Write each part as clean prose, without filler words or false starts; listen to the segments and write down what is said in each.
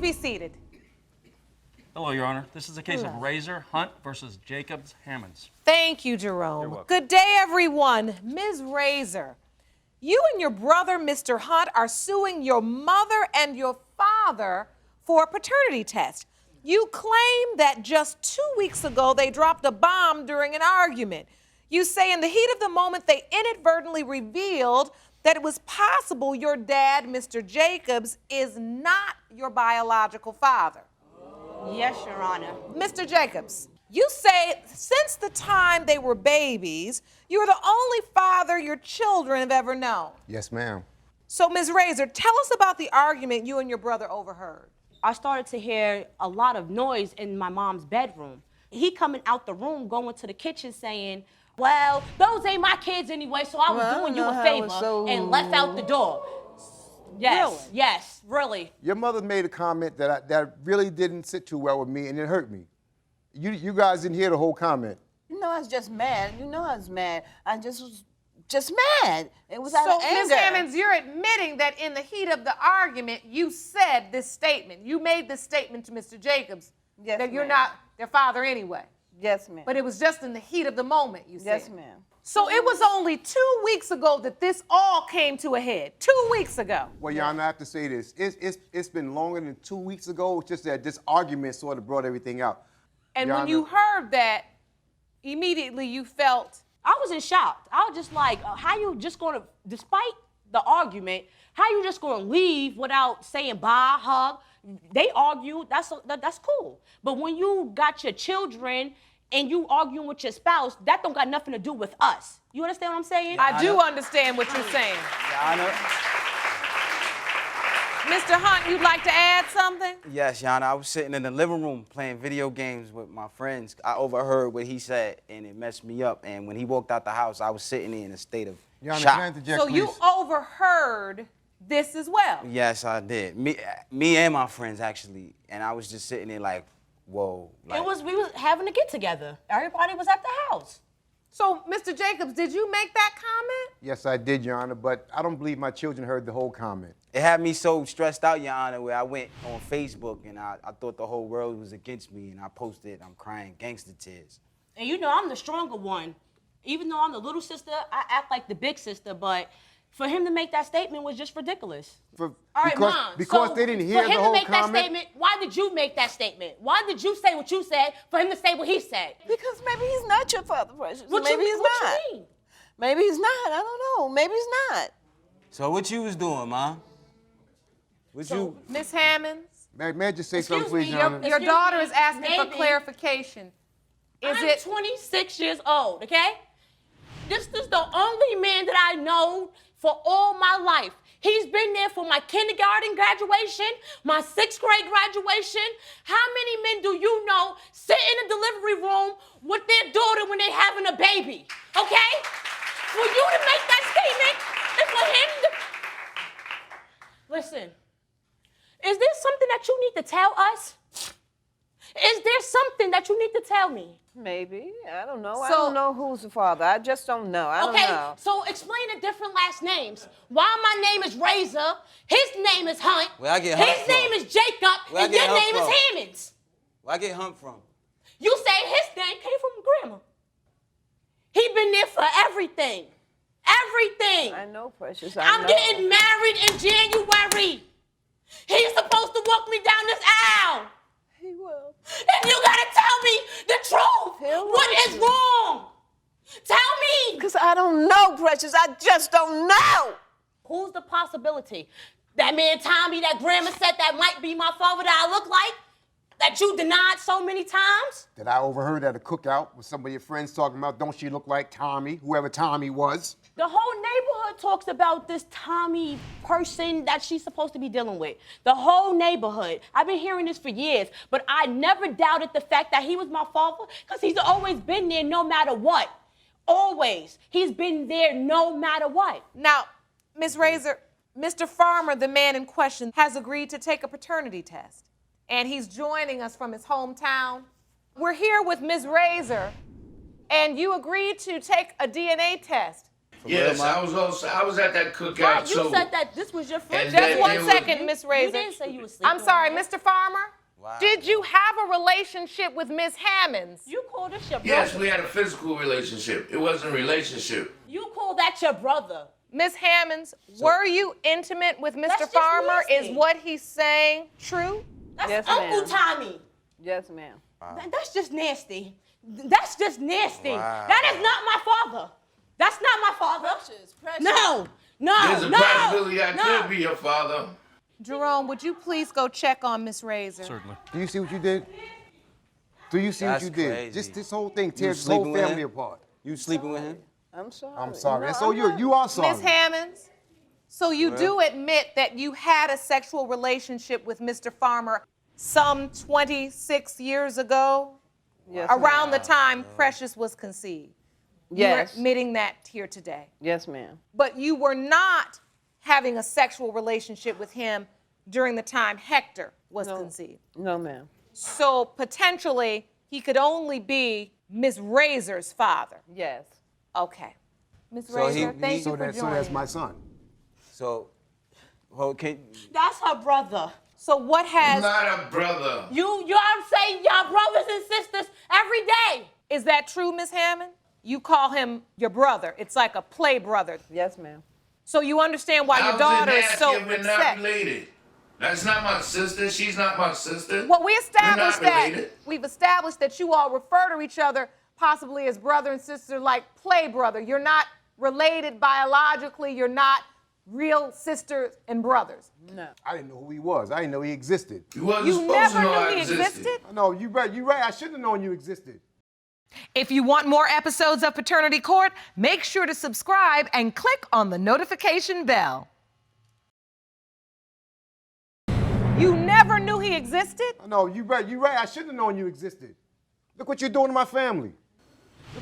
be seated. Hello, Your Honor. This is a case of Raysor, Hunt versus Jacobs, Hammonds. Thank you, Jerome. Good day, everyone. Ms. Raysor, you and your brother, Mr. Hunt, are suing your mother and your father for a paternity test. You claim that just 2 weeks ago they dropped a bomb during an argument. You say in the heat of the moment they inadvertently revealed that it was possible your dad, Mr. Jacobs, is not your biological father. Yes, Your Honor. Mr. Jacobs, you say since the time they were babies, you're the only father your children have ever known. Yes, ma'am. So, Ms. Raysor, tell us about the argument you and your brother overheard. I started to hear a lot of noise in my mom's bedroom. He coming out the room, going to the kitchen saying, well, those ain't my kids anyway, so I was doing you a favor and left out the door. Yes, really? Yes, really. Your mother made a comment that really didn't sit too well with me, and it hurt me. You guys didn't hear the whole comment. You know I was just mad. You know I was mad. I just was mad. It was out of anger. So, Ms. Hammonds, you're admitting that in the heat of the argument, you said this statement. You made this statement to Mr. Jacobs that you're not their father anyway. Yes, ma'am. But it was just in the heat of the moment, you said. Yes, ma'am. So it was only 2 weeks ago that this all came to a head. 2 weeks ago. Well, Your Honor, I have to say this. It's been longer than 2 weeks ago. It's just that this argument sort of brought everything out. And Your when Honor, you heard that, immediately you felt... I was in shock. I was just like, how you just gonna, despite the argument, how you just gonna leave without saying bye, hug? They argued, that's cool. But when you got your children and you arguing with your spouse, that don't got nothing to do with us. You understand what I'm saying? I do understand what you're saying. Your Honor. Mr. Hunt, you'd like to add something? Yes, Your Honor. I was sitting in the living room playing video games with my friends. I overheard what he said, and it messed me up. And when he walked out the house, I was sitting there in a state of Your Honor, shock. can I interject, So you please? overheard this as well? Yes, I did. Me and my friends, actually. And I was just sitting there like, whoa. Like, We was having a get together. Everybody was at the house. So, Mr. Jacobs, did you make that comment? Yes, I did, Your Honor, but I don't believe my children heard the whole comment. it had me so stressed out, Your Honor, where I went on Facebook and I thought the whole world was against me, and I posted, I'm crying gangster tears. And you know I'm the stronger one. Even though I'm the little sister, I act like the big sister, but for him to make that statement was just ridiculous. All right, Mom. Because so they didn't hear the whole For him to make comment. that statement, why did you make that statement? Why did you say what you said for him to say what he said? Because maybe he's not your father, Precious. Maybe he's what not. You mean? Maybe he's not. I don't know. Maybe he's not. So what you was doing, Mom? Miss Hammonds? May I just say Excuse something, please, me, Your Honor? Your daughter is asking for maybe. clarification. I'm 26 years old, okay? This is the only man that I know for all my life. He's been there for my kindergarten graduation, my 6th grade graduation. How many men do you know sit in a delivery room with their daughter when they're having a baby, okay? For you to make that statement and for him to... Listen, is there something that you need to tell us? Is there something that you need to tell me? Maybe. I don't know. I don't know who's the father. I just don't know. I don't know. So explain the different last names. Why my name is Raysor, his name is Hunt, Where I get Hunt his from? name is Jacob, Where I and get your Hunt name from? is Hammonds. Where I get Hunt from? You say his name came from grandma. He been there for everything. Everything. I know, Precious. I'm getting married in January. He's supposed to walk me down this aisle. He will. And you gotta tell me the truth. He'll What want is you. wrong? Tell me. Because I don't know, Precious. I just don't know. Who's the possibility? That man Tommy, that grandma said that might be my father that I look like? That you denied so many times? That I overheard at a cookout with some of your friends talking about, don't she look like Tommy, whoever Tommy was? The whole neighborhood talks about this Tommy person that she's supposed to be dealing with. The whole neighborhood. I've been hearing this for years, but I never doubted the fact that he was my father because he's always been there no matter what. Always. He's been there no matter what. Now, Ms. Raysor, Mr. Farmer, the man in question, has agreed to take a paternity test. And he's joining us from his hometown. We're here with Ms. Raysor, and you agreed to take a DNA test. Yes, real, I was at that cookout Right, too. you said that this was your friend. And Just that one they were- second, Miss Razor. You didn't say you were sleeping I'm sorry, with her. Mr. Farmer. Wow. Did you have a relationship with Miss Hammonds? You called this your brother. Yes, we had a physical relationship. It wasn't a relationship. You called that your brother. Miss Hammonds, were you intimate with Mr. just Farmer? nasty. Is what he's saying true? That's Yes, Uncle ma'am. Tommy. Yes, ma'am. That's just nasty. That's just nasty. Wow. That is not my father. That's not my father. Precious. No, There's a no, possibility I no. could be your father. Jerome, would you please go check on Miss Razor? Certainly. Do you see what you did? Do you see That's what you did? crazy. Just this whole thing You tears this whole sleeping with family him? apart. You sleeping with him? I'm sorry. I'm sorry. No, And so I'm not. you are sorry. Miss Hammonds, so you do admit that you had a sexual relationship with Mr. Farmer some 26 years ago? Yes, Around the ma'am. time Precious was conceived. Yes. You're admitting that here today. Yes, ma'am. But you were not having a sexual relationship with him during the time Hector was conceived. No, ma'am. So potentially, he could only be Miss Razor's father. Yes. Okay. Miss So Razor, thank so you for that, so joining. that's my son. So, well, can That's her brother. So what has, Not a brother. I'm saying y'all brothers and sisters every day. is that true, Miss Hammond? You call him your brother. It's like a play brother. Yes, ma'am. So you understand why your How's it daughter is nasty so if we're not upset. related? That's not my sister. She's not my sister. Well, we We're established not that related. we've established that you all refer to each other possibly as brother and sister, like play brother. You're not related biologically. You're not real sisters and brothers. No. I didn't know who he was. I didn't know he existed. You wasn't You supposed never to know knew I he existed. existed? No, you're right. You're right. I should have known you existed. If you want more episodes of Paternity Court, make sure to subscribe and click on the notification bell. You never knew he existed? No, you're right. You're right. I should have known you existed. Look what you're doing to my family.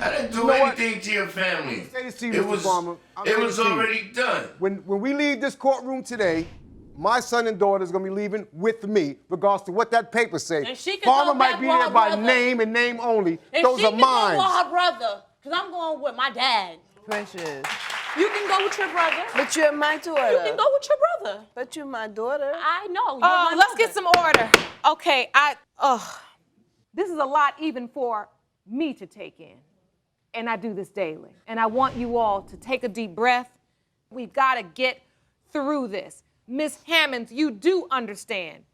I didn't do You know what? anything to your family. Say this to you, It Mr. was, Farmer. I'm it saying was this to you. already done. When we leave this courtroom today, my son and daughter is going to be leaving with me, regardless to what that paper says. And she can Farmer go might back be with there her by brother. name and name only. And Those she are can mine. go with her brother, because I'm going with my dad. Precious. You can go with your brother. But you're my daughter. You can go with your brother. But you're my daughter. I know. You're Oh, my let's brother. get some order. Okay, this is a lot even for me to take in. And I do this daily. And I want you all to take a deep breath. We've got to get through this. Miss Hammonds, you do understand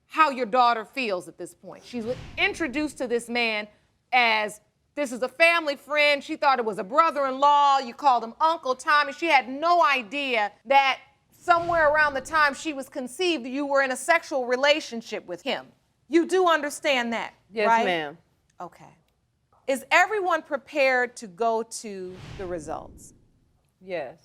how your daughter feels at this point. She's introduced to this man as this is a family friend. She thought it was a brother-in-law. You called him Uncle Tommy. She had no idea that somewhere around the time she was conceived, you were in a sexual relationship with him. You do understand that, Yes, right? ma'am. Okay. Is everyone prepared to go to the results? Yes.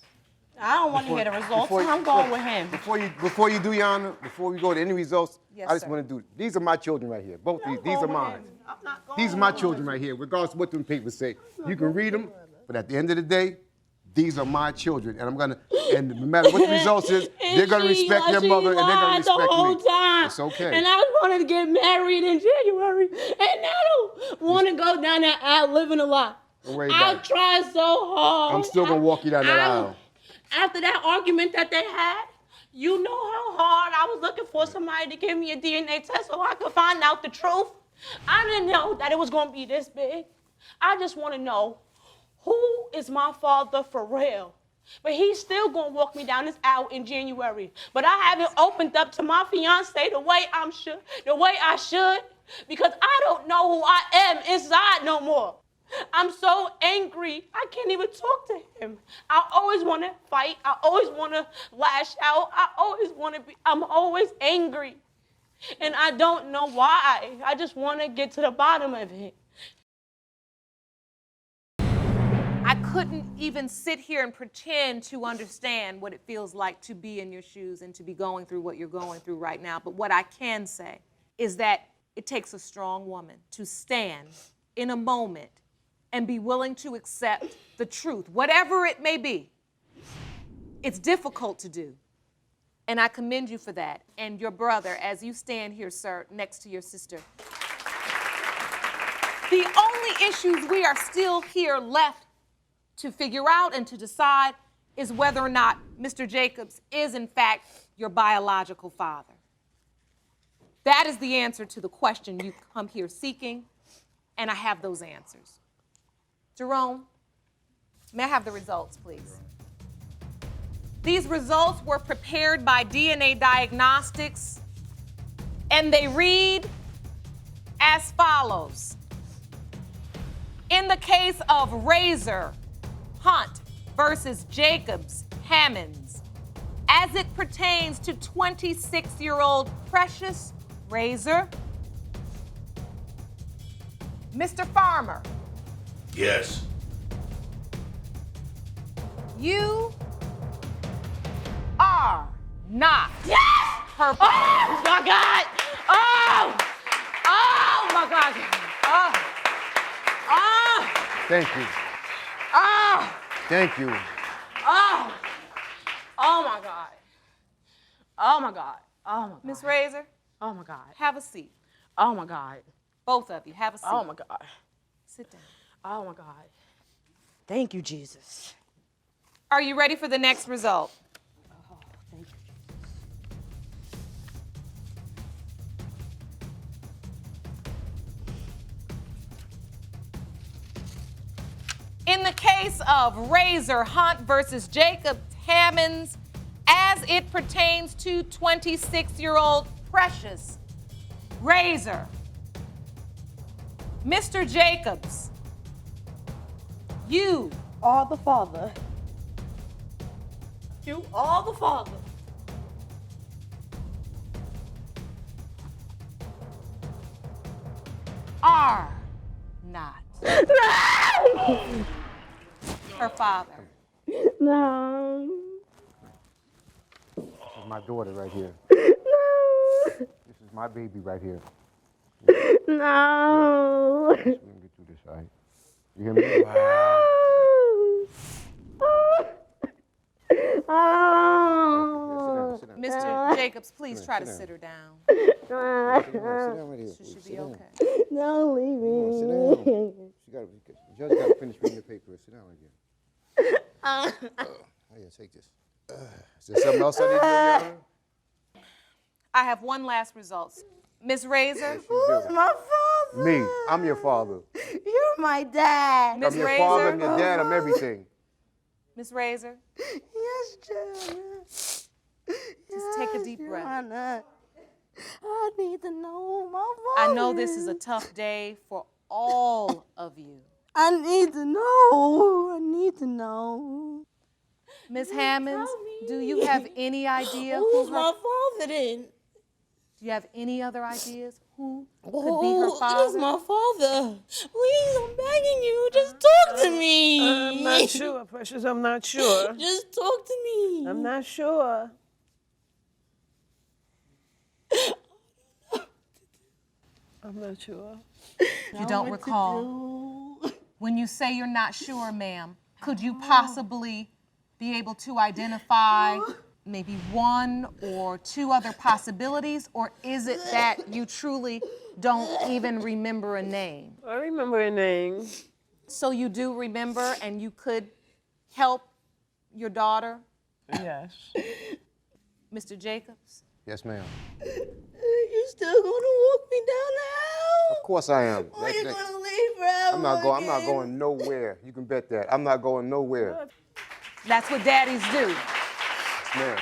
I don't want to hear the results. Before- I'm going with him. Before you do, Your Honor, before we go to any results, Yes, I just sir. want to do, these are my children right here. Both these are mine. I'm not going These are my children right here, regardless of what them papers say. You can read them, but at the end of the day, these are my children, and and no matter what the results is, they're gonna respect their mother, and they're gonna respect the whole me. time. It's okay. And I wanted to get married in January, and I don't want to go down that aisle living a lie. Don't worry about I've it. tried so hard. I'm still gonna walk you down that aisle. After that argument that they had, you know how hard I was looking for somebody to give me a DNA test so I could find out the truth. I didn't know that it was gonna be this big. I just want to know who is my father for real. But he's still gonna walk me down this aisle in January. But I haven't opened up to my fiance the way I should, because I don't know who I am inside no more. I'm so angry. I can't even talk to him. I always want to fight. I always want to lash out. I'm always angry. And I don't know why. I just want to get to the bottom of it. I couldn't even sit here and pretend to understand what it feels like to be in your shoes and to be going through what you're going through right now. But what I can say is that it takes a strong woman to stand in a moment and be willing to accept the truth, whatever it may be. It's difficult to do. And I commend you for that. And your brother, as you stand here, sir, next to your sister. The only issues we are still here left to figure out and to decide is whether or not Mr. Jacobs is, in fact, your biological father. That is the answer to the question you come here seeking, and I have those answers. Jerome, may I have the results, please? These results were prepared by DNA Diagnostics, and they read as follows. In the case of Raysor, Hunt versus Jacobs, Hammonds, as it pertains to 26-year-old Precious Raysor, Mr. Farmer, Yes. you are not her father. Oh my God! Oh! Oh my God! Oh! Oh! Thank you. Oh! Thank you. Oh! Oh my God! Oh my God! Oh my God! Miss Raysor, Oh my God! have a seat. Oh my God! Both of you, have a seat. Oh my God! Sit down. Oh my God! Thank you, Jesus. Are you ready for the next result? Oh, thank you. In the case of Raysor, Hunt versus Jacob Hammonds, as it pertains to 26-year-old Precious Raysor, Mr. Jacobs, you All the Father. You are the Father. are not her father. No. This is my daughter right here. No. This is my baby right here. No. Let me get through this, all right? You hear me? Wow. Oh. Sit down. Mr. Jacobs, please try to sit sit her down. Sit down right here. She should Sit be down. okay. No, leave Sit me. down. The judge got to finish reading your paper. Sit down right here. Oh, yeah, take this. Is there something else I need to do, Your Honor? I have one last result. Miss Raysor, Who's my father? Me. I'm your father. You're my dad. Miss I'm your father, I'm Raysor, your dad, I'm everything. Miss Raysor, Yes, Judge. just take a deep Your breath. Honor. I need to know my father. I know this is a tough day for all of you. I need to know. I need to know. Miss Hammonds, do you have any idea Who's who my her, father then? do you have any other ideas who could be her Who is father? my father? Please, I'm begging you. Just talk to me. I'm not sure, Precious. I'm not sure. Just talk to me. I'm not sure. I'm not sure. You don't recall. When you say you're not sure, ma'am, could you possibly be able to identify maybe one or two other possibilities, or is it that you truly don't even remember a name? I remember a name. So you do remember, and you could help your daughter, Yes. Mr. Jacobs? Yes, ma'am. You still gonna walk me down the aisle? Of course I am. Or you gonna leave forever? I'm not going nowhere. You can bet that. I'm not going nowhere. That's what daddies do. Yes, ma'am.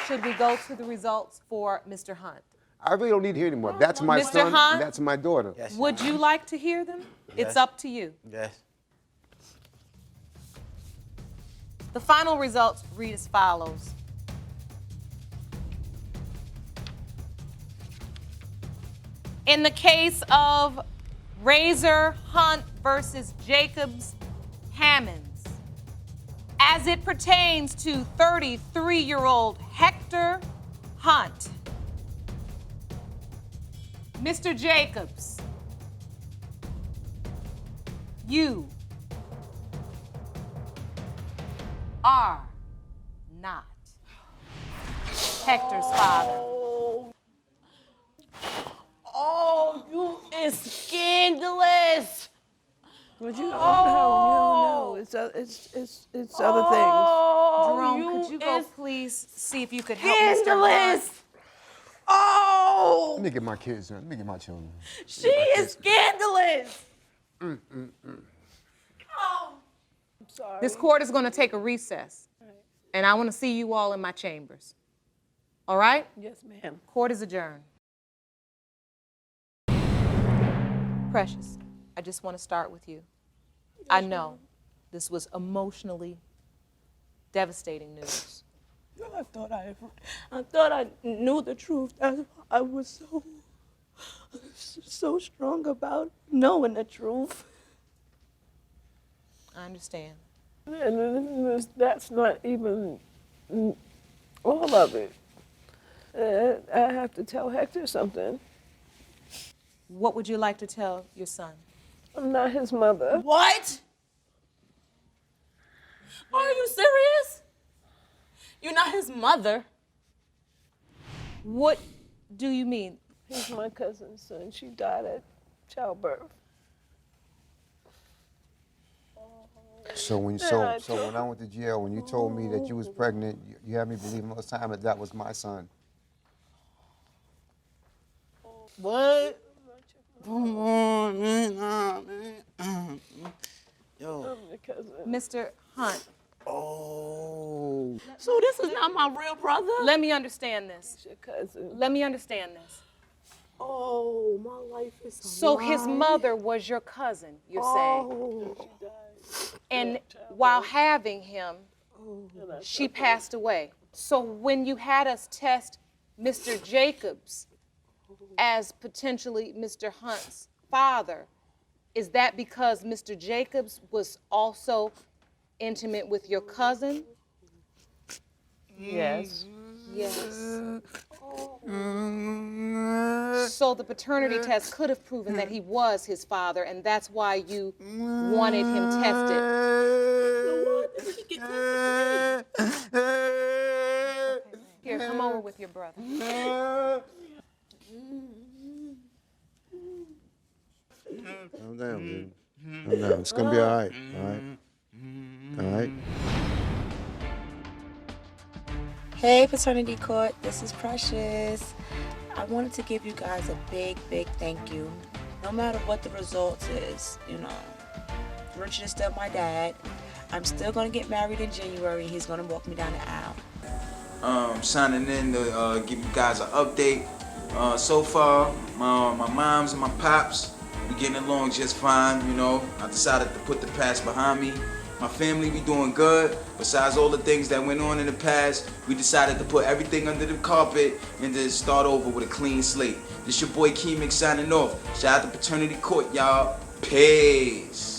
Should we go to the results for Mr. Hunt? I really don't need to hear anymore. That's my Mr. son, Hunt? and that's my daughter. Yes. Would you like to hear them? It's Yes. up to you. Yes. The final results read as follows. In the case of Raysor Hunt versus Jacobs Hammonds, as it pertains to 33-year-old Hector Hunt, Mr. Jacobs, you are not Hector's father. Oh, you is scandalous. But you don't know. It's other things. Jerome, could you go please see if you could help Mr. Hunt? Scandalous! Oh! Let me get my kids, Let me get my children. She is scandalous! Oh! I'm sorry. This court is going to take a recess, and I want to see you all in my chambers. All right? Yes, ma'am. Court is adjourned. Precious, I just want to start with you. I know this was emotionally devastating news. I thought I knew the truth. I was so strong about knowing the truth. I understand. And that's not even all of it. I have to tell Hector something. What would you like to tell your son? I'm not his mother. What? Are you serious? You're not his mother. What do you mean? He's my cousin's son. She died at childbirth. So when I went to jail, when you told me that you was pregnant, you had me believing all the time that was my son. What? Come on, man. Nah, man. Yo. I'm the cousin. Mr. Hunt, Oh. So this is not my real brother? let me understand this. Your cousin. Let me understand this. Oh, my life is So his mother was your cousin, you're saying. Oh. And while having him, she passed away. So when you had us test Mr. Jacobs as potentially Mr. Hunt's father, is that because Mr. Jacobs was also intimate with your cousin? Yes. Yes. So the paternity test could have proven that he was his father, and that's why you wanted him tested. Here, come over with your brother. Calm down, baby. Calm down. It's gonna be all right. All right. All right. Hey, Paternity Court, this is Precious. I wanted to give you guys a big, big thank you. No matter what the results is, Richard is still my dad. I'm still gonna get married in January. He's gonna walk me down the aisle. Signing in to give you guys an update. So far, my moms and my pops, we getting along just fine, I decided to put the past behind me. My family, we doing good. Besides all the things that went on in the past, we decided to put everything under the carpet and to start over with a clean slate. This your boy Keemix signing off. Shout out to Paternity Court, y'all. Peace.